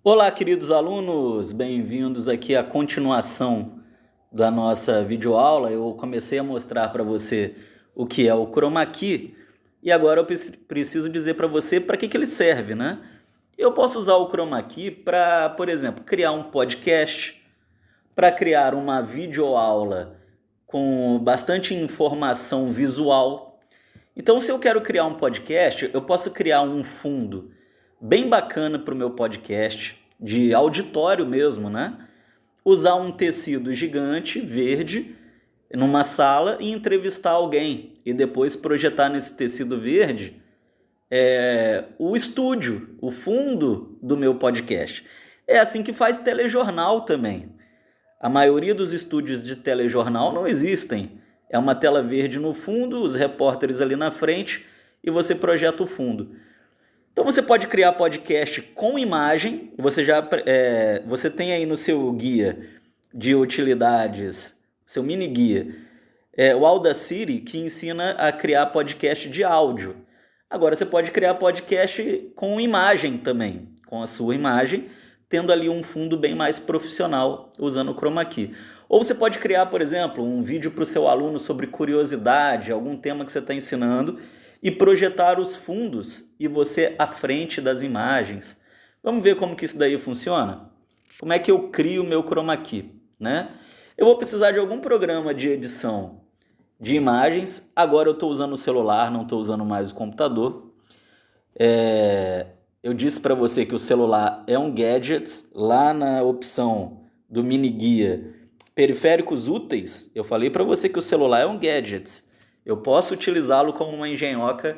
Olá, queridos alunos, bem-vindos aqui à continuação da nossa videoaula. Eu comecei a mostrar para você o que é o chroma key e agora eu preciso dizer para você para que ele serve, né? Eu posso usar o chroma key para, por exemplo, criar um podcast, para criar uma videoaula com bastante informação visual. Então, se eu quero criar um podcast, eu posso criar um fundo bem bacana para o meu podcast, de auditório mesmo, né? Usar um tecido gigante, verde, numa sala e entrevistar alguém. E depois projetar nesse tecido verde o estúdio, o fundo do meu podcast. É assim que faz telejornal também. A maioria dos estúdios de telejornal não existem. É uma tela verde no fundo, os repórteres ali na frente e você projeta o fundo. Então você pode criar podcast com imagem. Você tem aí no seu guia de utilidades, seu mini guia, o Audacity, que ensina a criar podcast de áudio. Agora você pode criar podcast com imagem também, com a sua imagem, tendo ali um fundo bem mais profissional usando o chroma key. Ou você pode criar, por exemplo, um vídeo para o seu aluno sobre curiosidade, algum tema que você está ensinando, e projetar os fundos e você à frente das imagens. Vamos ver como que isso daí funciona? Como é que eu crio o meu chroma key, né? Eu vou precisar de algum programa de edição de imagens. Agora eu estou usando o celular, não estou usando mais o computador. Eu disse para você que o celular é um gadget. Lá na opção do mini guia periféricos úteis, eu falei para você que o celular é um gadget. Eu posso utilizá-lo como uma engenhoca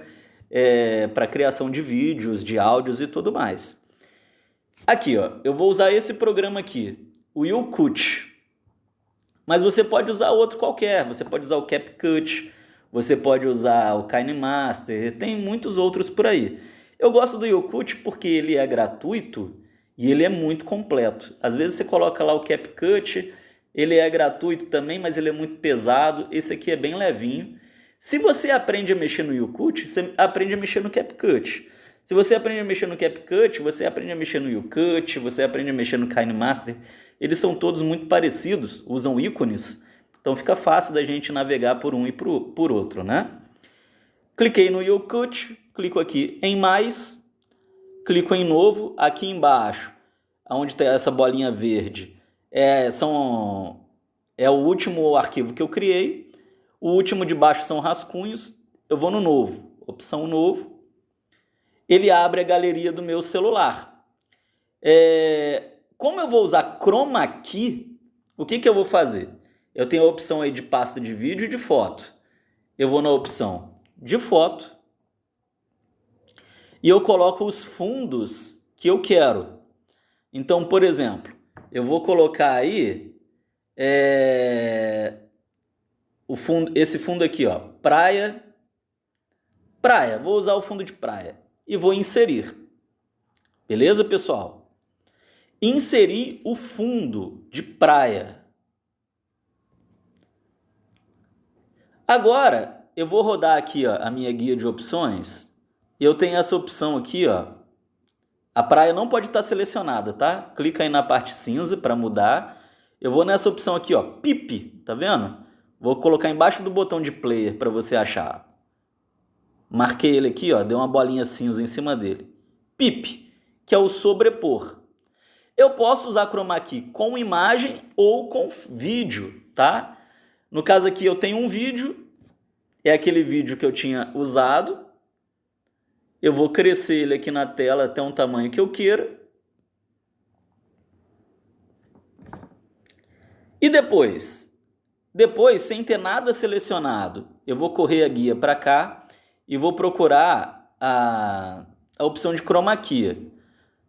para criação de vídeos, de áudios e tudo mais. Aqui, ó, eu vou usar esse programa aqui, o YouCut. Mas você pode usar outro qualquer. Você pode usar o CapCut, você pode usar o KineMaster, tem muitos outros por aí. Eu gosto do YouCut porque ele é gratuito e ele é muito completo. Às vezes você coloca lá o CapCut, ele é gratuito também, mas ele é muito pesado. Esse aqui é bem levinho. Se você aprende a mexer no YouCut, você aprende a mexer no CapCut. Se você aprende a mexer no CapCut, você aprende a mexer no YouCut, você aprende a mexer no KineMaster. Eles são todos muito parecidos, usam ícones, então fica fácil da gente navegar por um e por outro, né? Cliquei no YouCut, clico aqui em mais, clico em novo, aqui embaixo, onde tem essa bolinha verde, é o último arquivo que eu criei, o último de baixo são rascunhos, eu vou no novo, opção novo, ele abre a galeria do meu celular. Como eu vou usar chroma key, o que eu vou fazer? Eu tenho a opção aí de pasta de vídeo e de foto. Eu vou na opção de foto e eu coloco os fundos que eu quero. Então, por exemplo, eu vou colocar aí esse fundo aqui, ó, praia. Praia, vou usar o fundo de praia e vou inserir. Beleza, pessoal? Inserir o fundo de praia. Agora, eu vou rodar aqui, ó, a minha guia de opções. Eu tenho essa opção aqui, ó. A praia não pode estar selecionada, tá? Clica aí na parte cinza para mudar. Eu vou nessa opção aqui, ó, PIP, tá vendo? Vou colocar embaixo do botão de player para você achar. Marquei ele aqui, ó, deu uma bolinha cinza em cima dele. PIP, que é o sobrepor. Eu posso usar chroma key com imagem ou com vídeo, tá? No caso aqui eu tenho um vídeo, é aquele vídeo que eu tinha usado. Eu vou crescer ele aqui na tela até um tamanho que eu queira. E depois, sem ter nada selecionado, eu vou correr a guia para cá e vou procurar a opção de chroma key.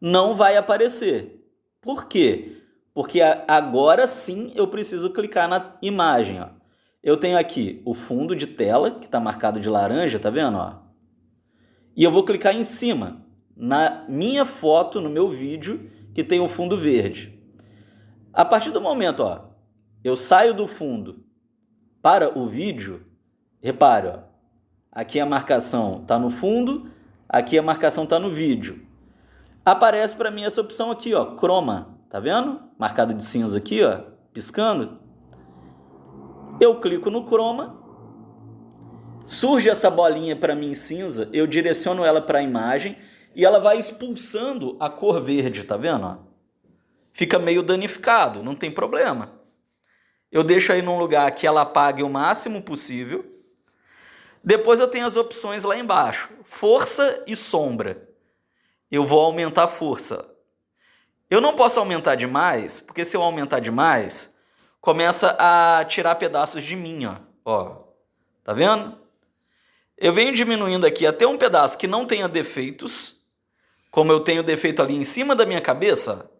Não vai aparecer. Por quê? Porque agora sim eu preciso clicar na imagem. Ó. Eu tenho aqui o fundo de tela, que está marcado de laranja, tá vendo? Ó? E eu vou clicar em cima, na minha foto, no meu vídeo, que tem o fundo verde. A partir do momento, ó, eu saio do fundo para o vídeo, repare, ó, aqui a marcação está no fundo, aqui a marcação está no vídeo. aparece para mim essa opção aqui, ó, Chroma, tá vendo? Marcado de cinza aqui, ó, piscando. Eu clico no Chroma, surge essa bolinha para mim cinza, eu direciono ela para a imagem e ela vai expulsando a cor verde, tá vendo? Ó? Fica meio danificado, não tem problema. Eu deixo aí num lugar que ela apague o máximo possível. Depois eu tenho as opções lá embaixo, força e sombra. Eu vou aumentar a força. Eu não posso aumentar demais, porque se eu aumentar demais, começa a tirar pedaços de mim, ó. Tá vendo? Eu venho diminuindo aqui até um pedaço que não tenha defeitos. Como eu tenho defeito ali em cima da minha cabeça,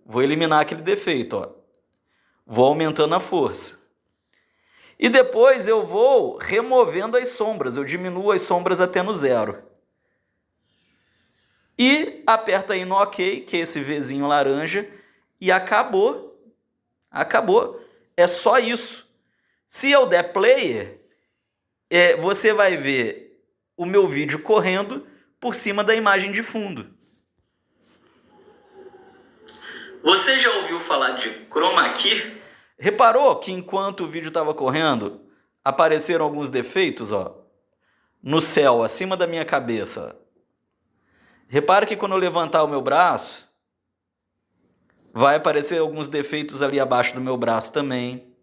vou eliminar aquele defeito, ó. Vou aumentando a força. E depois eu vou removendo as sombras. Eu diminuo as sombras até no 0. E aperto aí no OK, que é esse Vzinho laranja, e acabou. Acabou. É só isso. Se eu der player, você vai ver o meu vídeo correndo por cima da imagem de fundo. Você já ouviu falar de Chroma Key? Reparou que enquanto o vídeo estava correndo, apareceram alguns defeitos, ó, no céu, acima da minha cabeça. Repara que quando eu levantar o meu braço, vai aparecer alguns defeitos ali abaixo do meu braço também.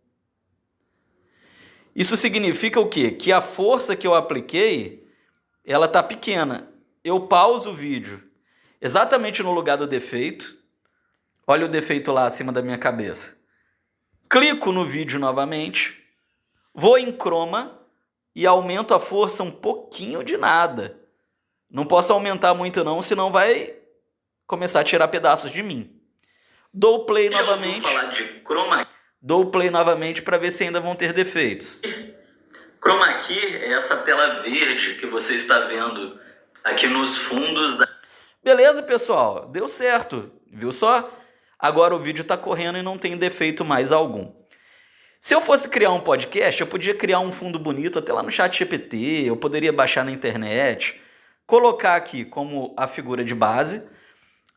Isso significa o quê? Que a força que eu apliquei, ela tá pequena. Eu pauso o vídeo exatamente no lugar do defeito. Olha o defeito lá acima da minha cabeça. Clico no vídeo novamente, vou em Chroma e aumento a força um pouquinho de nada. Não posso aumentar muito não, senão vai começar a tirar pedaços de mim. Dou play novamente. Falar de Chroma. Dou play novamente para ver se ainda vão ter defeitos. Chroma Key é essa tela verde que você está vendo aqui nos fundos da... Beleza, pessoal? Deu certo. Viu só? Agora o vídeo está correndo e não tem defeito mais algum. Se eu fosse criar um podcast, eu podia criar um fundo bonito até lá no ChatGPT, eu poderia baixar na internet, colocar aqui como a figura de base.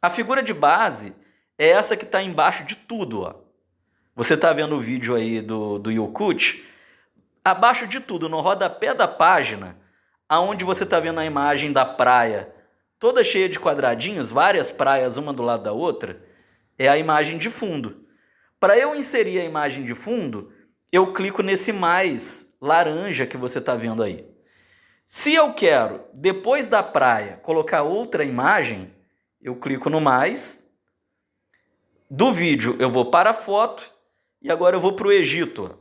A figura de base é essa que está embaixo de tudo, ó. Você está vendo o vídeo aí do Yakut? Abaixo de tudo, no rodapé da página, aonde você está vendo a imagem da praia, toda cheia de quadradinhos, várias praias uma do lado da outra, é a imagem de fundo. Para eu inserir a imagem de fundo, eu clico nesse mais laranja que você está vendo aí. Se eu quero, depois da praia, colocar outra imagem, eu clico no mais. Do vídeo eu vou para a foto e agora eu vou para o Egito.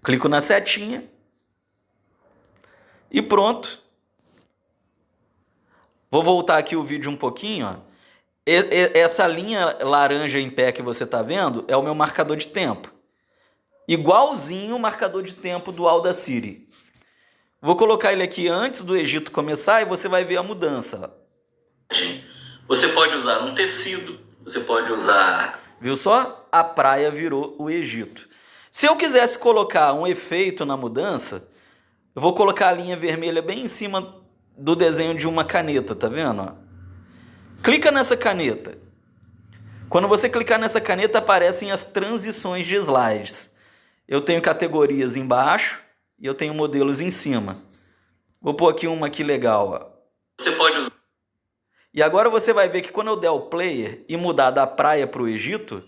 Clico na setinha e pronto. Vou voltar aqui o vídeo um pouquinho, ó. Essa linha laranja em pé que você está vendo é o meu marcador de tempo. Igualzinho o marcador de tempo do Audacity. Vou colocar ele aqui antes do Egito começar e você vai ver a mudança. Você pode usar um tecido, você pode usar... Viu só? A praia virou o Egito. Se eu quisesse colocar um efeito na mudança, eu vou colocar a linha vermelha bem em cima do desenho de uma caneta, tá vendo? Ó? Clica nessa caneta. Quando você clicar nessa caneta, aparecem as transições de slides. Eu tenho categorias embaixo e eu tenho modelos em cima. Vou pôr aqui uma aqui legal. Ó. Você pode usar. E agora você vai ver que quando eu der o player e mudar da praia para o Egito,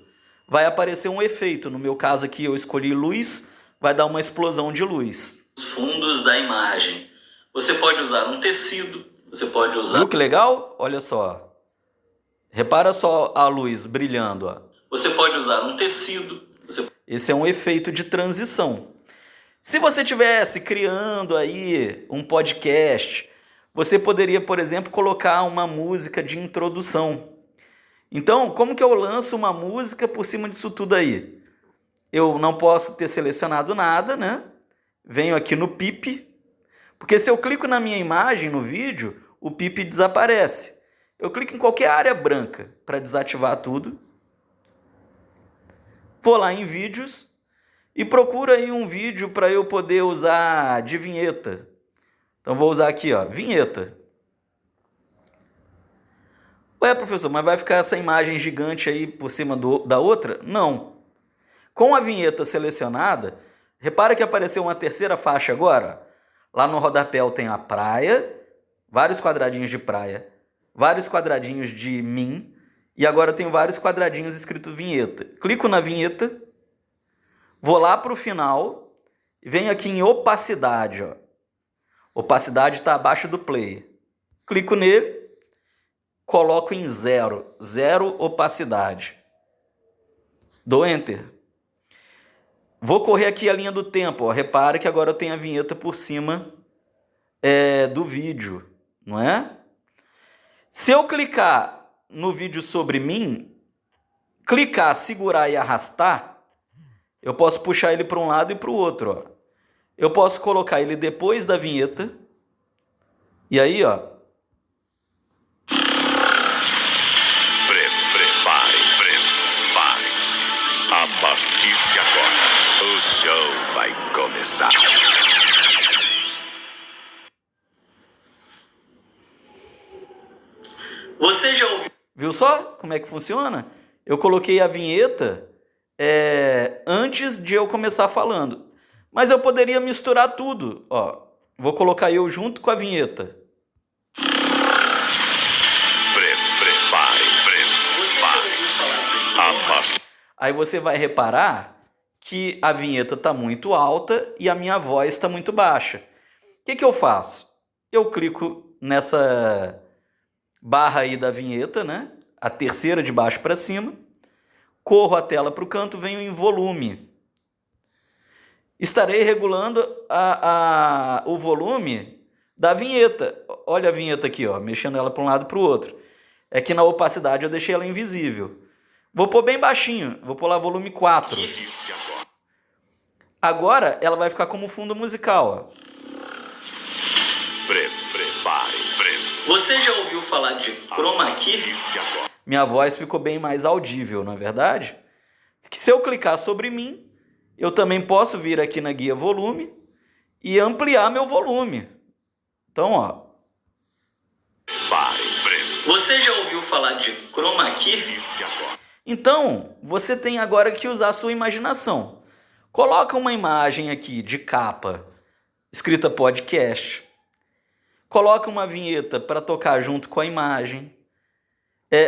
vai aparecer um efeito. No meu caso aqui eu escolhi luz, vai dar uma explosão de luz. Os fundos da imagem. Você pode usar um tecido, você pode usar... Viu que legal? Olha só. Repara só a luz brilhando. Ó. Você pode usar um tecido. Esse é um efeito de transição. Se você estivesse criando aí um podcast, você poderia, por exemplo, colocar uma música de introdução. Então, como que eu lanço uma música por cima disso tudo aí? Eu não posso ter selecionado nada, né? Venho aqui no pip, porque se eu clico na minha imagem no vídeo, o pip desaparece. Eu clico em qualquer área branca para desativar tudo. Vou lá em vídeos e procuro aí um vídeo para eu poder usar de vinheta. Então vou usar aqui, ó, vinheta. Ué, professor, mas vai ficar essa imagem gigante aí por cima da outra? Não. Com a vinheta selecionada, repara que apareceu uma terceira faixa agora. Lá no rodapé tem a praia, vários quadradinhos de praia, vários quadradinhos de mim, e agora eu tenho vários quadradinhos escrito vinheta. Clico na vinheta, vou lá para o final, e venho aqui em opacidade. Ó. Opacidade está abaixo do play. Clico nele, coloco em zero opacidade. Dou Enter. Vou correr aqui a linha do tempo. Ó. Repare que agora eu tenho a vinheta por cima do vídeo, não é? Se eu clicar no vídeo sobre mim, clicar, segurar e arrastar, eu posso puxar ele para um lado e para o outro. Ó. Eu posso colocar ele depois da vinheta. E aí, ó. Prepare-se. A partir de agora, o show vai começar. Você já ouviu? Viu só como é que funciona? Eu coloquei a vinheta antes de eu começar falando. Mas eu poderia misturar tudo. Ó, vou colocar eu junto com a vinheta. Aí você vai reparar que a vinheta está muito alta e a minha voz está muito baixa. O que eu faço? Eu clico nessa barra aí da vinheta, né? A terceira de baixo para cima. Corro a tela para o canto, venho em volume. Estarei regulando o volume da vinheta. Olha a vinheta aqui, ó, mexendo ela para um lado e para o outro. É que na opacidade eu deixei ela invisível. Vou pôr bem baixinho, vou pôr lá volume 4. Agora ela vai ficar como fundo musical. Ó. Você já ouviu falar de chroma key? Minha voz ficou bem mais audível, não é verdade? Se eu clicar sobre mim, eu também posso vir aqui na guia volume e ampliar meu volume. Então, ó. Você já ouviu falar de chroma key? Então, você tem agora que usar a sua imaginação. Coloca uma imagem aqui de capa, escrita podcast. Coloca uma vinheta para tocar junto com a imagem.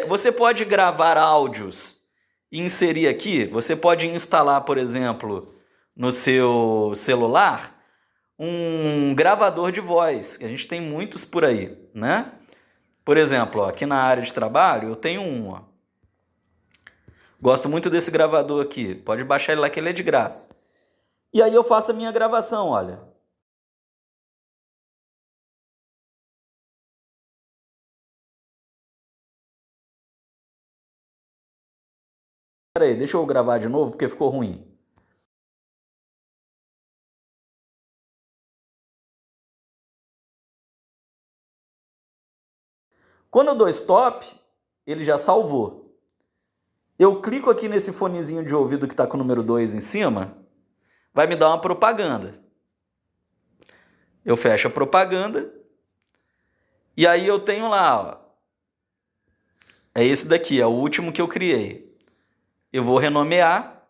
Você pode gravar áudios e inserir aqui. Você pode instalar, por exemplo, no seu celular, um gravador de voz. A gente tem muitos por aí, né? Por exemplo, ó, aqui na área de trabalho eu tenho um. Ó. Gosto muito desse gravador aqui. Pode baixar ele lá que ele é de graça. E aí eu faço a minha gravação, olha. Espera aí, deixa eu gravar de novo porque ficou ruim. Quando eu dou stop, ele já salvou. Eu clico aqui nesse fonezinho de ouvido que está com o número 2 em cima, vai me dar uma propaganda. Eu fecho a propaganda e aí eu tenho lá, ó, é esse daqui, é o último que eu criei. Eu vou renomear,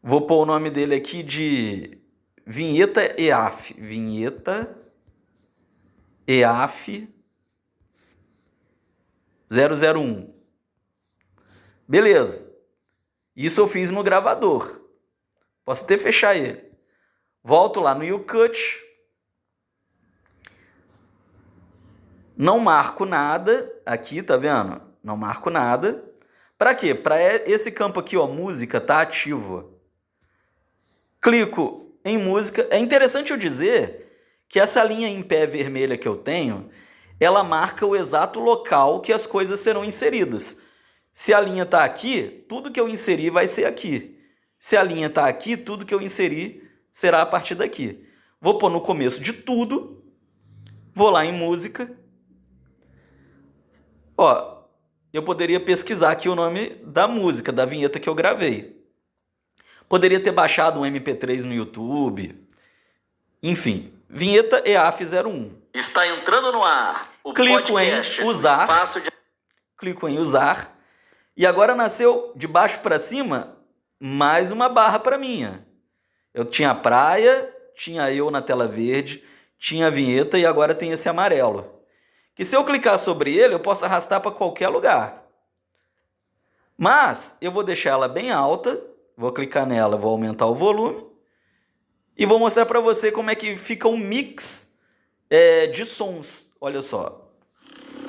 vou pôr o nome dele aqui de Vinheta EAF. Vinheta EAF 001. Beleza. Isso eu fiz no gravador. Posso até fechar ele. Volto lá no YouCut. Não marco nada. Aqui, tá vendo? Não marco nada. Para quê? Para esse campo aqui, ó, música, tá ativo. Clico em música. É interessante eu dizer que essa linha em pé vermelha que eu tenho, ela marca o exato local que as coisas serão inseridas. Se a linha está aqui, tudo que eu inserir vai ser aqui. Se a linha está aqui, tudo que eu inserir será a partir daqui. Vou pôr no começo de tudo. Vou lá em música. Ó, eu poderia pesquisar aqui o nome da música, da vinheta que eu gravei. Poderia ter baixado um MP3 no YouTube. Enfim, vinheta EAF 01. Está entrando no ar. Clico em usar. clico em usar, e agora nasceu de baixo para cima mais uma barra para minha. Eu tinha a praia, tinha eu na tela verde, tinha a vinheta e agora tem esse amarelo. Que se eu clicar sobre ele, eu posso arrastar para qualquer lugar. Mas eu vou deixar ela bem alta, vou clicar nela, vou aumentar o volume e vou mostrar para você como é que fica um mix de sons. Olha só.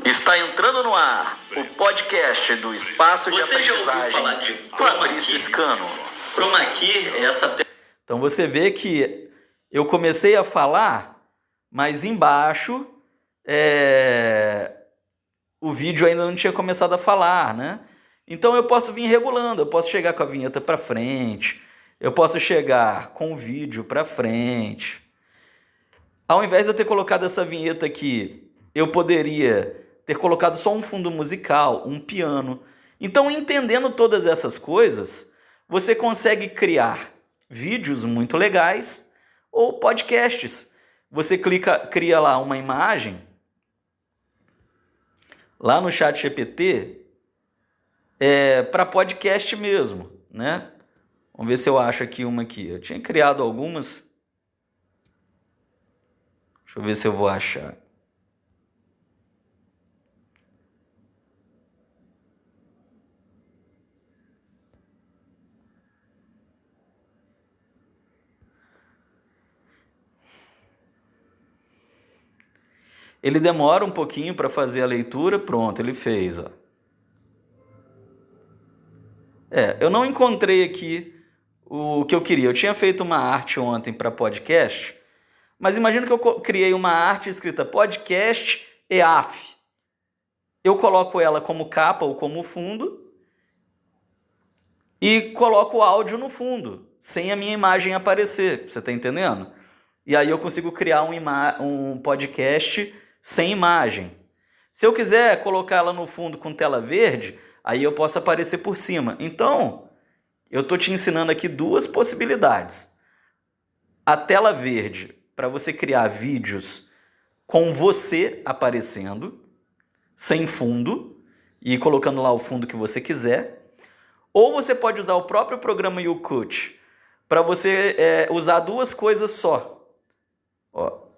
Está entrando no ar o podcast do Espaço de Aprendizagem Fabrício Scano. Chroma Key é essa... Então você vê que eu comecei a falar, mas embaixo o vídeo ainda não tinha começado a falar, né? Então eu posso vir regulando, eu posso chegar com a vinheta para frente, eu posso chegar com o vídeo para frente. Ao invés de eu ter colocado essa vinheta aqui, eu poderia ter colocado só um fundo musical, um piano. Então, entendendo todas essas coisas, você consegue criar vídeos muito legais ou podcasts. Você cria lá uma imagem, lá no ChatGPT, para podcast mesmo, né? Vamos ver se eu acho aqui uma aqui. Eu tinha criado algumas. Deixa eu ver se eu vou achar. Ele demora um pouquinho para fazer a leitura. Pronto, ele fez, ó. Eu não encontrei aqui o que eu queria. Eu tinha feito uma arte ontem para podcast, mas imagina que eu criei uma arte escrita podcast EAF. Eu coloco ela como capa ou como fundo e coloco o áudio no fundo, sem a minha imagem aparecer. Você está entendendo? E aí eu consigo criar um podcast sem imagem. Se eu quiser colocar ela no fundo com tela verde, aí eu posso aparecer por cima. Então, eu estou te ensinando aqui duas possibilidades. A tela verde, para você criar vídeos com você aparecendo, sem fundo, e colocando lá o fundo que você quiser. Ou você pode usar o próprio programa YouCut, para você usar duas coisas só. Ó,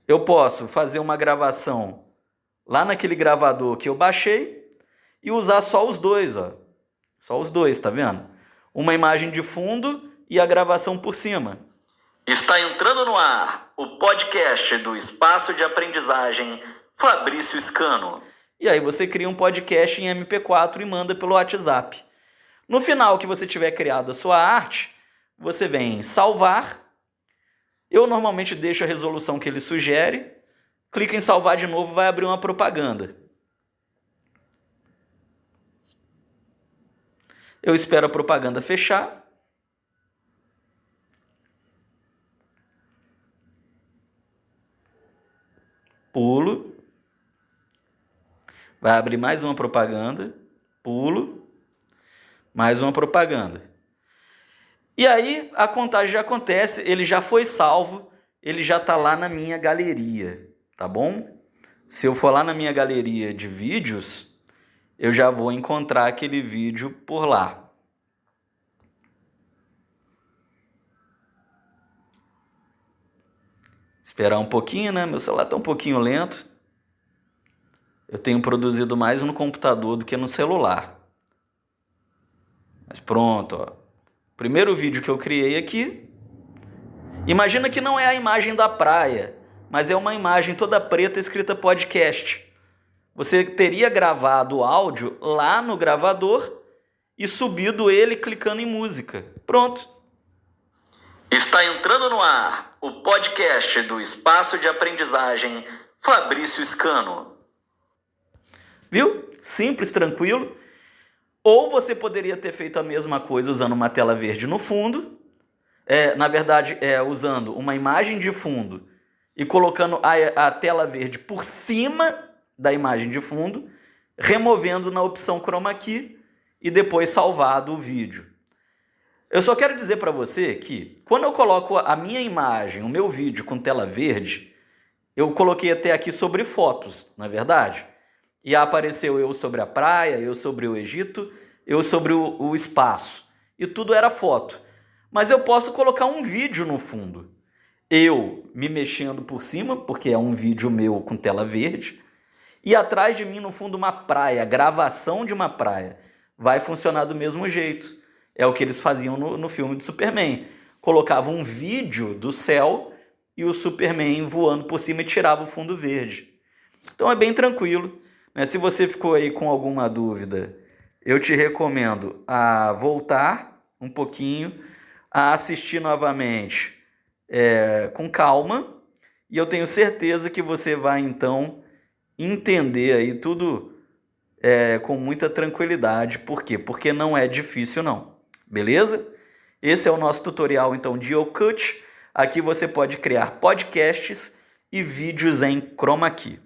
eu posso fazer uma gravação lá naquele gravador que eu baixei, e usar só os dois, ó. Só os dois, tá vendo? Uma imagem de fundo e a gravação por cima. Está entrando no ar o podcast do Espaço de Aprendizagem Fabrício Scano. E aí você cria um podcast em MP4 e manda pelo WhatsApp. No final que você tiver criado a sua arte, você vem em salvar. Eu normalmente deixo a resolução que ele sugere. Clica em salvar de novo, vai abrir uma propaganda. Eu espero a propaganda fechar. Pulo. Vai abrir mais uma propaganda. Pulo. Mais uma propaganda. E aí a contagem já acontece, ele já foi salvo, ele já está lá na minha galeria, tá bom? Se eu for lá na minha galeria de vídeos, eu já vou encontrar aquele vídeo por lá. Esperar um pouquinho, né? Meu celular está um pouquinho lento. Eu tenho produzido mais no computador do que no celular. Mas pronto, ó. Primeiro vídeo que eu criei aqui. Imagina que não é a imagem da praia, mas é uma imagem toda preta escrita podcast. Você teria gravado o áudio lá no gravador e subido ele clicando em música. Pronto. Está entrando no ar o podcast do Espaço de Aprendizagem Fabrício Scano. Viu? Simples, tranquilo. Ou você poderia ter feito a mesma coisa usando uma tela verde no fundo. Na verdade, usando uma imagem de fundo e colocando a tela verde por cima da imagem de fundo, removendo na opção Chroma Key e depois salvado o vídeo. Eu só quero dizer para você que quando eu coloco a minha imagem, o meu vídeo com tela verde, eu coloquei até aqui sobre fotos, não é verdade? e apareceu eu sobre a praia, eu sobre o Egito, eu sobre o espaço. E tudo era foto. Mas eu posso colocar um vídeo no fundo. Eu me mexendo por cima, porque é um vídeo meu com tela verde, e atrás de mim, no fundo, uma praia, gravação de uma praia. Vai funcionar do mesmo jeito. É o que eles faziam no filme do Superman. Colocavam um vídeo do céu e o Superman voando por cima e tirava o fundo verde. Então é bem tranquilo, né? Se você ficou aí com alguma dúvida, eu te recomendo a voltar um pouquinho, a assistir novamente com calma, e eu tenho certeza que você vai então entender aí tudo com muita tranquilidade. Por quê? Porque não é difícil não, beleza? Esse é o nosso tutorial então de Ocult. Aqui você pode criar podcasts e vídeos em Chroma Key.